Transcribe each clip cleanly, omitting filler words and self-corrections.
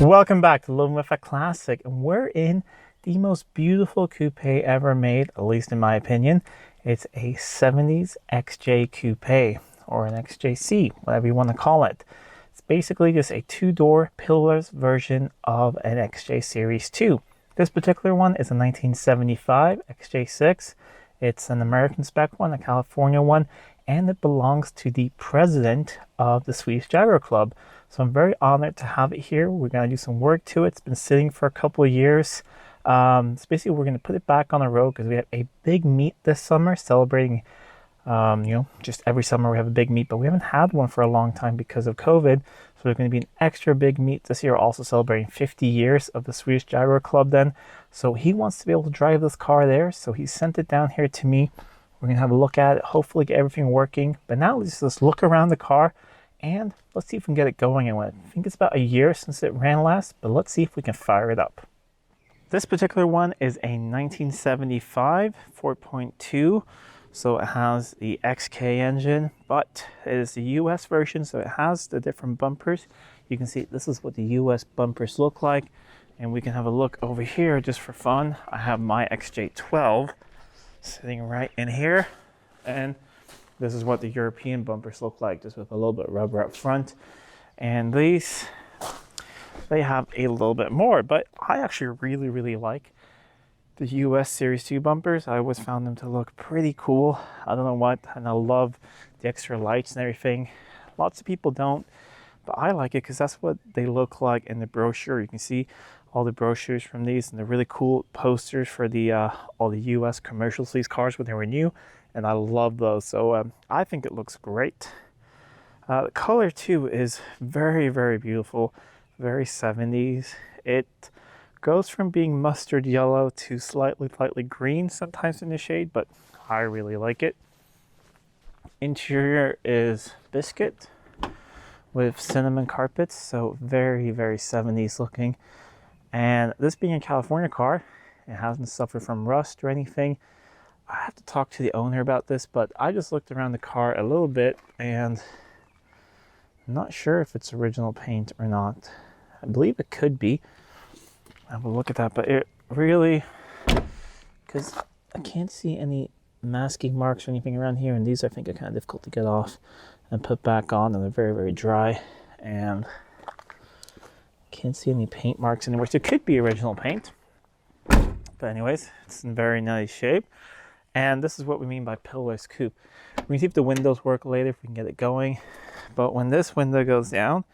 Welcome back to Living with a Classic, and we're in the most beautiful coupe ever made, at least in my opinion. It's a 70s XJ coupe, or an XJC, whatever you want to call it. It's basically just a two-door pillarless version of an XJ Series 2. This particular one is a 1975 XJ6. It's an American spec one, a California one, and it belongs to the president of the Swedish Jaguar Club. So I'm very honored to have it here. We're going to do some work to it. It's been sitting for a couple of years. So basically, we're going to put it back on the road because we have a big meet this summer celebrating, just every summer we have a big meet, but we haven't had one for a long time because of COVID. So there's going to be an extra big meet this year, also celebrating 50 years of the Swedish Jaguar Club then. So he wants to be able to drive this car there. So he sent it down here to me. We're going to have a look at it, hopefully get everything working. But now let's look around the car and let's see if we can get it going. I think it's about a year since it ran last, but let's see if we can fire it up. This particular one is a 1975 4.2. So it has the XK engine, but it is the US version, so it has the different bumpers. You can see this is what the US bumpers look like. And we can have a look over here just for fun. I have my XJ12 sitting right in here, and this is what the European bumpers look like, just with a little bit of rubber up front. And these, they have a little bit more, but I actually really like the US Series 2 bumpers. I always found them to look pretty cool. I don't know what, and I love the extra lights and everything. Lots of people don't, but I like it because that's what they look like in the brochure. You can see all the brochures from these and the really cool posters for the all the US commercials for these cars when they were new, and I love those. So I think it looks great. The color too is very beautiful, very 70s. It goes from being mustard yellow to slightly green sometimes in the shade, but I really like it. Interior is biscuit with cinnamon carpets, so very 70s looking. And this being a California car, it hasn't suffered from rust or anything. I have to talk to the owner about this, but I just looked around the car a little bit and I'm not sure if it's original paint or not. I believe it could be. I'll have a look at that, but it really, because I can't see any masking marks or anything around here, and these I think are kind of difficult to get off and put back on, and they're very dry, and can't see any paint marks anywhere, so it could be original paint. But anyways, it's in very nice shape. And this is what we mean by pillarless coupe. We can see if the windows work later, if we can get it going. But when this window goes down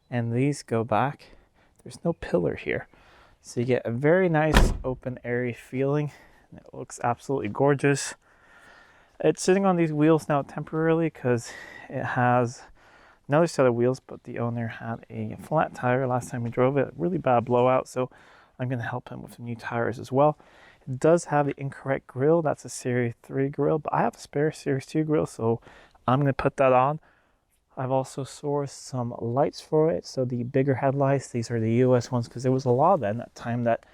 and these go back, there's no pillar here. So you get a very nice open airy feeling. And it looks absolutely gorgeous. It's sitting on these wheels now temporarily because it has another set of wheels, but the owner had a flat tire last time we drove it, really bad blowout, so I'm going to help him with some new tires as well. It does have the incorrect grille. That's a Series 3 grille, but I have a spare Series 2 grille, so I'm going to put that on. I've also sourced some lights for it, so the bigger headlights, these are the US ones, because there was a law then at that time that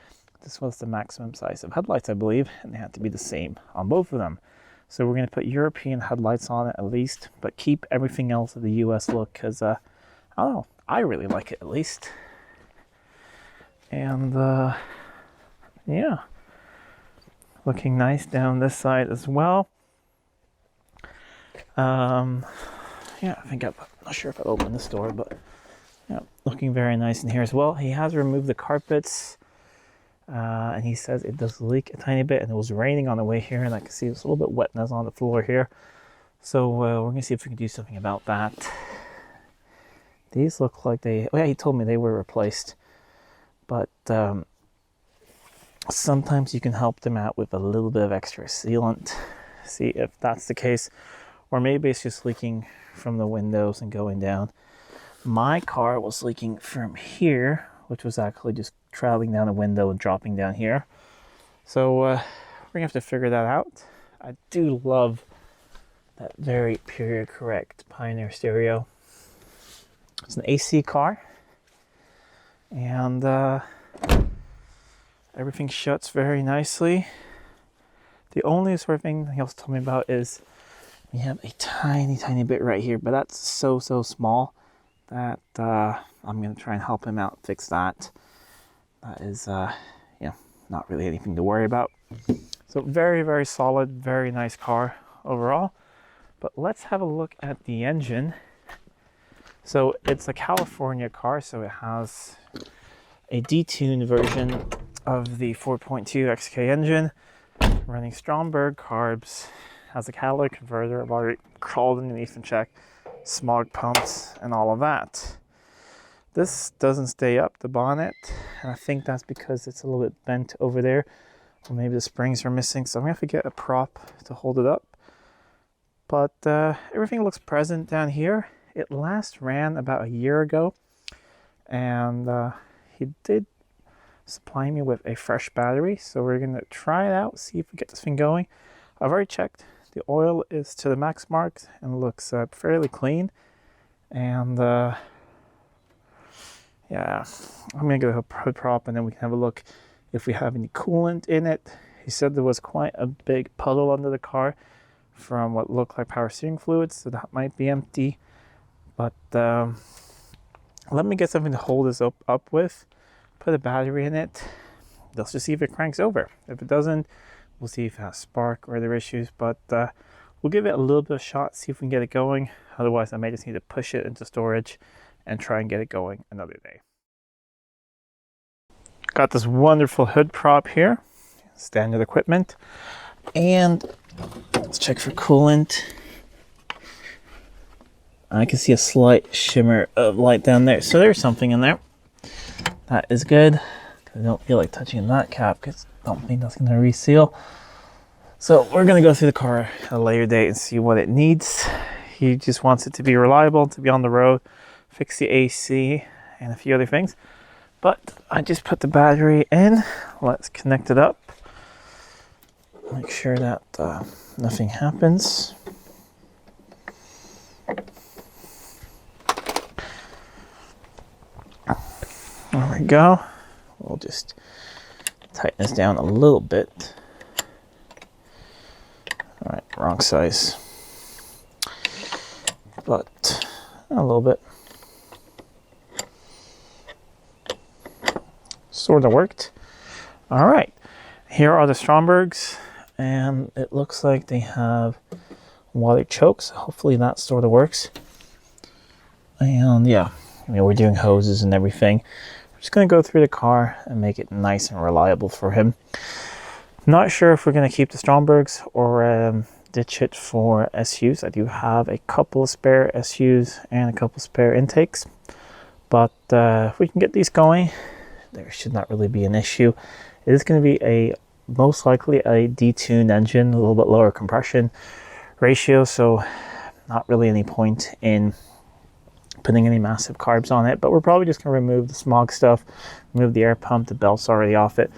this was the maximum size of headlights, I believe, and they had to be the same on both of them. So we're going to put European headlights on it at least, but keep everything else of the US look because, I don't know, I really like it at least. And, yeah, looking nice down this side as well. Yeah, I think I'm not sure if I opened this door, but yeah, looking very nice in here as well. He has removed the carpets. And he says it does leak a tiny bit, and it was raining on the way here, and I can see there's a little bit wetness on the floor here. So we're going to see if we can do something about that. These look like oh yeah, he told me they were replaced. But sometimes you can help them out with a little bit of extra sealant. See if that's the case. Or maybe it's just leaking from the windows and going down. My car was leaking from here, which was actually just traveling down the window and dropping down here. So we're gonna have to figure that out. I do love that very period correct Pioneer stereo. It's an AC car, and everything shuts very nicely. The only sort of thing he also told me about is we have a tiny bit right here, but that's so small that I'm going to try and help him out fix that. That is, not really anything to worry about. So very, very solid, very nice car overall. But let's have a look at the engine. So it's a California car, so it has a detuned version of the 4.2 XK engine, running Stromberg carbs, has a catalytic converter. I've already crawled underneath and checked smog pumps and all of that. This doesn't stay up, the bonnet, and I think that's because it's a little bit bent over there, or maybe the springs are missing, so I'm gonna have to get a prop to hold it up. But everything looks present down here. It last ran about a year ago, and he did supply me with a fresh battery, so we're gonna try it out, see if we get this thing going. I've already checked. The oil is to the max mark and looks fairly clean, and yeah, I'm gonna get a hood prop and then we can have a look if we have any coolant in it. He said there was quite a big puddle under the car from what looked like power steering fluids, so that might be empty. But let me get something to hold this up with, put a battery in it. Let's just see if it cranks over. If it doesn't, we'll see if it has spark or other issues, but we'll give it a little bit of a shot, see if we can get it going. Otherwise, I may just need to push it into storage and try and get it going another day. Got this wonderful hood prop here, standard equipment, and let's check for coolant. I can see a slight shimmer of light down there, so there's something in there. That is good. I don't feel like touching that cap because I don't think that's going to reseal. So we're going to go through the car at a later date and see what it needs. He just wants it to be reliable, to be on the road, fix the AC and a few other things. But I just put the battery in. Let's connect it up. Make sure that nothing happens. There we go. We'll just tighten this down a little bit. All right, wrong size. But a little bit. Sort of worked. All right, here are the Strombergs, and it looks like they have water chokes. Hopefully that sort of works. And yeah, I mean, we're doing hoses and everything. I'm just going to go through the car and make it nice and reliable for him. Not sure if we're going to keep the Strombergs or ditch it for SUs. I do have a couple of spare SUs and a couple spare intakes, but if we can get these going, there should not really be an issue. It is going to be most likely a detuned engine, a little bit lower compression ratio, so not really any point in putting any massive carbs on it. But we're probably just going to remove the smog stuff, remove the air pump, the belt's already off it,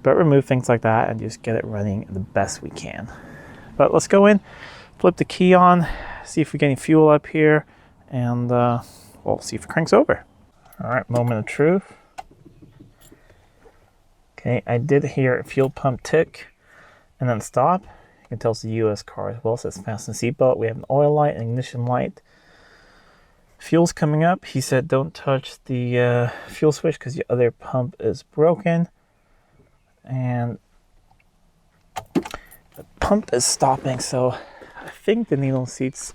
but remove things like that and just get it running the best we can. But let's go in, flip the key on, see if we get any fuel up here, and we'll see if it cranks over. All right, moment of truth. Okay, I did hear a fuel pump tick and then stop. You can tell it's a US car as well, so it's fasten seatbelt. We have an oil light, an ignition light. Fuel's coming up. He said don't touch the fuel switch because the other pump is broken. And the pump is stopping, so I think the needle seats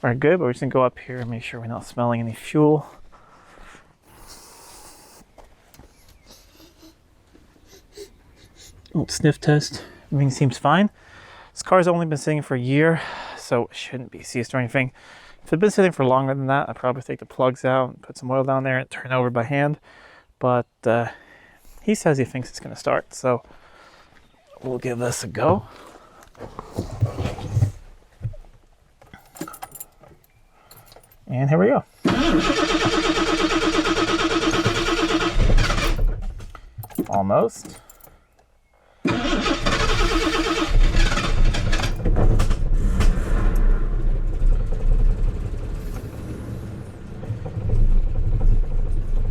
are good, but we're just gonna go up here and make sure we're not smelling any fuel. Oh, sniff test. Everything seems fine. This car's only been sitting for a year, so it shouldn't be seized or anything. If it'd been sitting for longer than that, I'd probably take the plugs out and put some oil down there and turn over by hand. But he says he thinks it's going to start, so we'll give this a go. And here we go. Almost.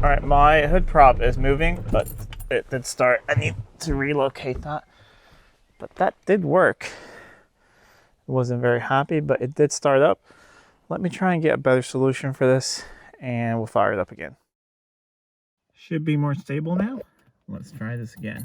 All right, my hood prop is moving, but it did start. I need to relocate that, but that did work. I wasn't very happy, but it did start up. Let me try and get a better solution for this, and we'll fire it up again. Should be more stable now. Let's try this again.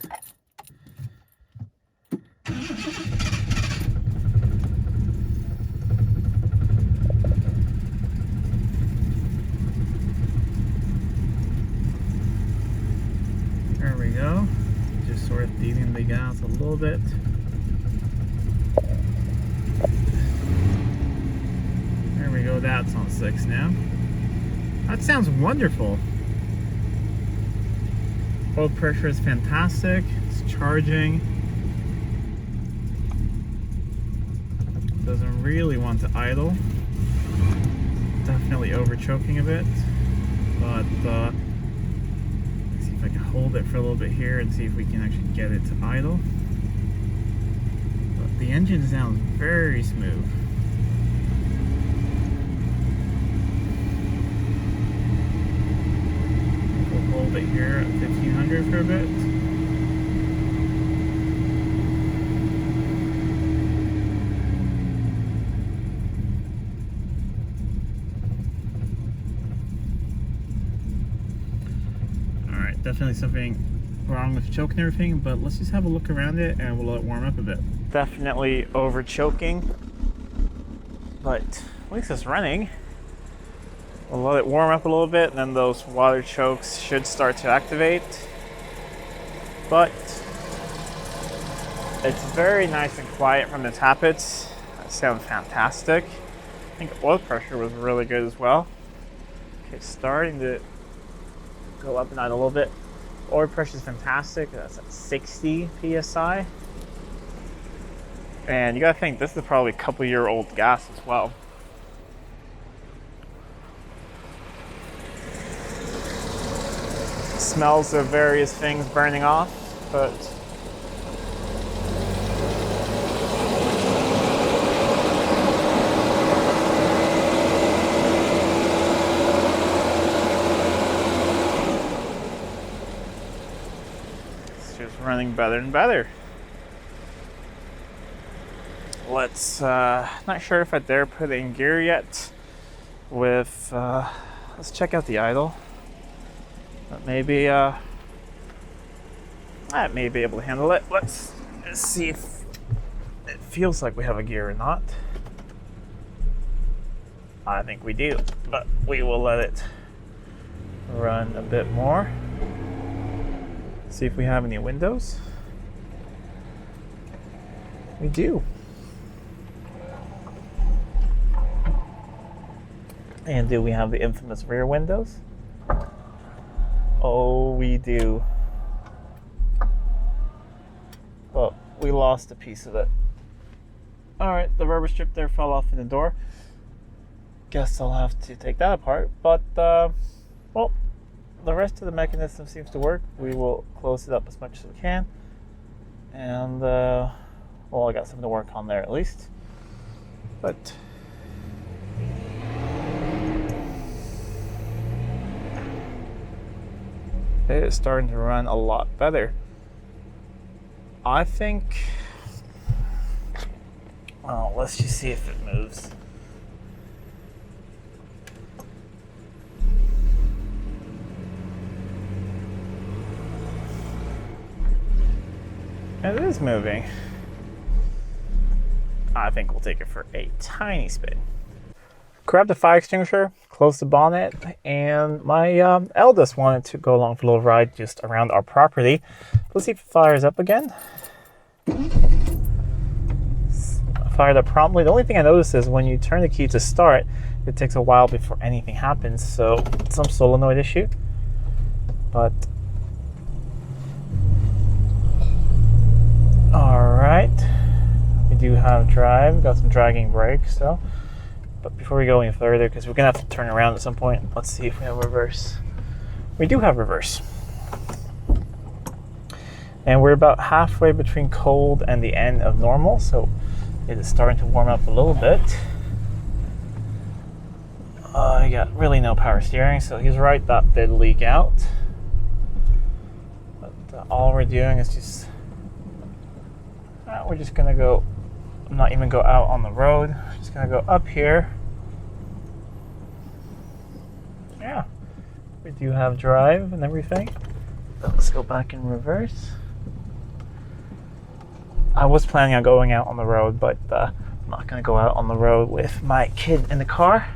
There we go. Just sort of beating the gas a little bit. There we go, that's on 6 now. That sounds wonderful. Oil pressure is fantastic. It's charging. Doesn't really want to idle. Definitely over choking a bit. But let's see if I can hold it for a little bit here and see if we can actually get it to idle. But the engine sounds very smooth. Hold it here at 1500 for a bit. Alright, definitely something wrong with choke and everything, but let's just have a look around it and we'll let it warm up a bit. Definitely over choking, but at least it's running. We'll let it warm up a little bit and then those water chokes should start to activate. But it's very nice and quiet from the tappets. That sounds fantastic. I think oil pressure was really good as well. Okay, starting to go up and down a little bit. Oil pressure is fantastic. That's at 60 psi. And you gotta think this is probably a couple-year-old gas as well. Smells of various things burning off, but it's just running better and better. Let's not sure if I dare put it in gear yet. With let's check out the idle. But maybe I may be able to handle it. Let's see if it feels like we have a gear or not. I think we do, but we will let it run a bit more. See if we have any windows. We do. And do we have the infamous rear windows? Oh, we do. Well, we lost a piece of it. Alright, the rubber strip there fell off in the door. Guess I'll have to take that apart. But, well, the rest of the mechanism seems to work. We will close it up as much as we can. And, well, I got something to work on there at least. But it is starting to run a lot better. I think, well, let's just see if it moves. It is moving. I think we'll take it for a tiny spin. Grab the fire extinguisher, close the bonnet, and my eldest wanted to go along for a little ride just around our property. Let's see if it fires up again. Fired up promptly. The only thing I noticed is when you turn the key to start, it takes a while before anything happens, so some solenoid issue. But alright, we do have drive, got some dragging brakes though. But before we go any further, because we're going to have to turn around at some point, let's see if we have reverse. We do have reverse. And we're about halfway between cold and the end of normal, so it is starting to warm up a little bit. I got really no power steering, so he's right, that did leak out. But all we're doing is just, we're just going to go, not even go out on the road. Just gonna go up here. Yeah, We do have drive and everything. Let's go back in reverse. I was planning on going out on the road, but I'm not gonna go out on the road with my kid in the car.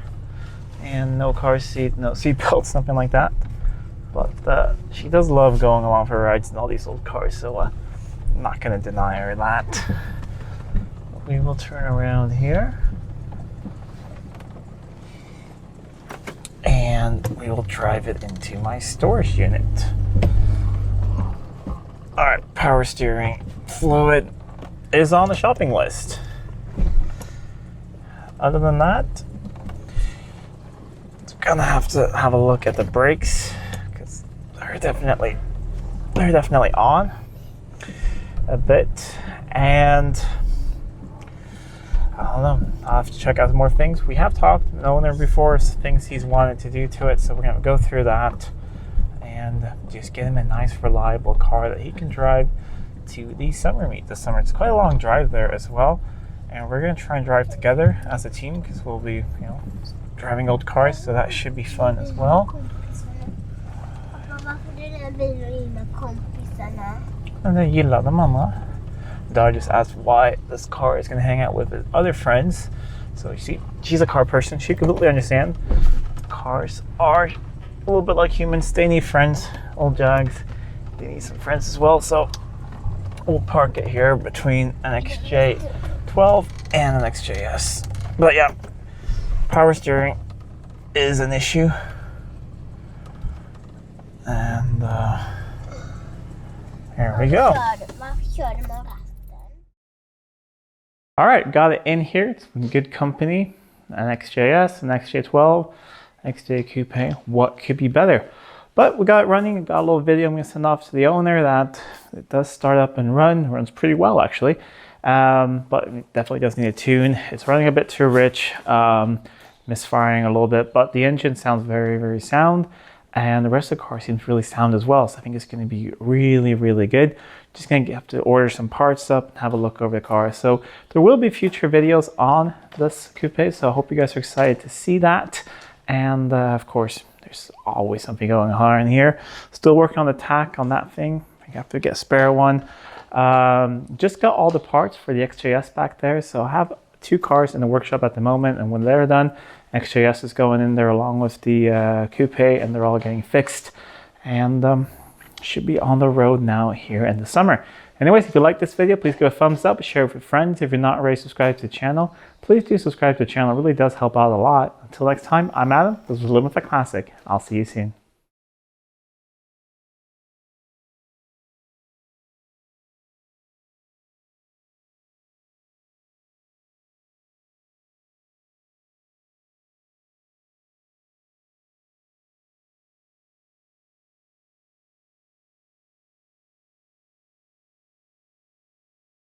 And no car seat, no seat belts, nothing like that. But she does love going along for rides in all these old cars, so I'm not gonna deny her that. We will turn around here. And we will drive it into my storage unit. All right, power steering fluid is on the shopping list. Other than that, I'm gonna have to have a look at the brakes because they're definitely on a bit. And I don't know, I'll have to check out more things. We have talked to the owner before, things he's wanted to do to it, so we're gonna go through that and just get him a nice reliable car that he can drive to the summer meet this summer. It's quite a long drive there as well, and we're gonna try and drive together as a team because we'll be, driving old cars, so that should be fun as well. And they gillar the mamma. Dad just asked why this car is going to hang out with his other friends. So you see, she's a car person. She completely understands. Cars are a little bit like humans. They need friends. Old Jags, they need some friends as well. So we'll park it here between an XJ12 and an XJS. But yeah, power steering is an issue. And here we go. All right, got it in here. It's in good company. An XJS, an XJ12, XJ Coupe. What could be better? But we got it running. Got a little video I'm going to send off to the owner that it does start up and run. Runs pretty well, actually. But it definitely does need a tune. It's running a bit too rich, misfiring a little bit. But the engine sounds very, very sound. And the rest of the car seems really sound as well. So I think it's going to be really, really good. Just going to have to order some parts up and have a look over the car. So there will be future videos on this coupe. So I hope you guys are excited to see that. And of course, there's always something going on in here. Still working on the tack on that thing. I have to get a spare one. Just got all the parts for the XJS back there. So I have 2 cars in the workshop at the moment. And when they're done, XJS is going in there along with the coupe, and they're all getting fixed. And should be on the road now here in the summer. Anyways, if you like this video, please give a thumbs up, share it with friends. If you're not already subscribed to the channel, please do subscribe to the channel. It really does help out a lot. Until next time, I'm Adam. This was Living with a Classic. I'll see you soon.